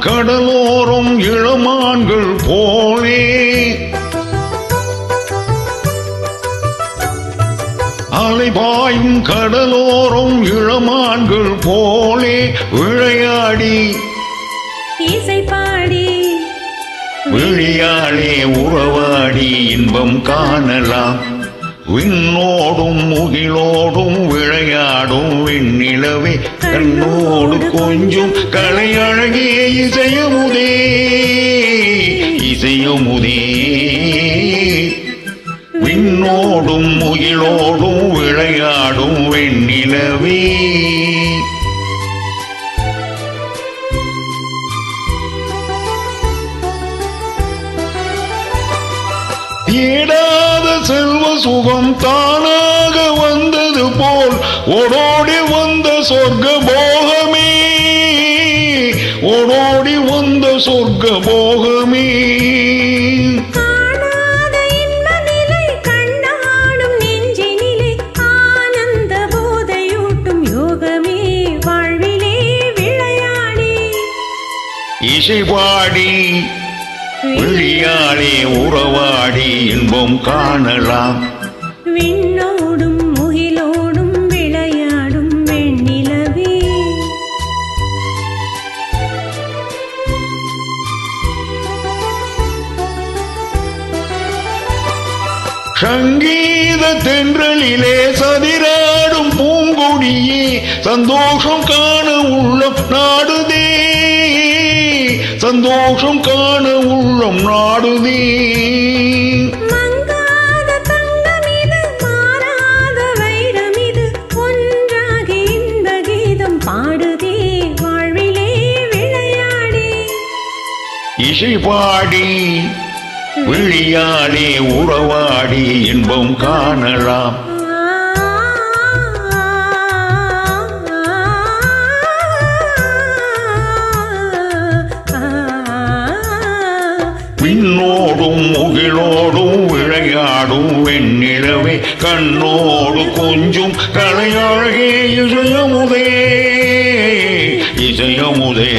கடலோரம் இளமான்கள் போலே அலைபாயும் கடலோரம் இளமான்கள் போலே விளையாடி இசை பாடி விழியாளே உறவாடி இன்பம் காணலாம். விண்ணோடும் முகிலோடும் விளையாடும் விண்ணிலவே கண்ணோடு கொஞ்சம் கலை அழகிய இசையமுதே இசையமுதே. விண்ணோடும் முகிலோடும் விளையாடும் வெண்ணிலவே தேடாத செல்வ சுகம் தானாக வந்தது போல் ஓடோடி வந்த சொர்க்க போகமே ஓடோடி வந்த சொர்க்க போகமே. இசை பாடி விழியாளே உறவாடி இன்பம் காணலாம். விண்ணோடும் முகிலோடும் விளையாடும் வெண்ணிலவே சங்கீத தென்றலிலே சதிராடும் பூங்கொடியே சந்தோஷம் காண உள்ளம் நாடுதே சந்தோஷம் காண உள்ளம் நாடுதே. மங்காத தங்கமிது மாறாத வைரமிது ஒன்றாகி இந்த கீதம் பாடுதே வாழ்விலே விளையாடி. இசை பாடி விழியாளே உறவாடி இன்பம் காணலாம். விண்ணோடும் முகிலோடும் விளையாடும் வெண்ணிலவே கண்ணோடு கொஞ்சம் கலையழகே இசையமுதே இசையமுதே.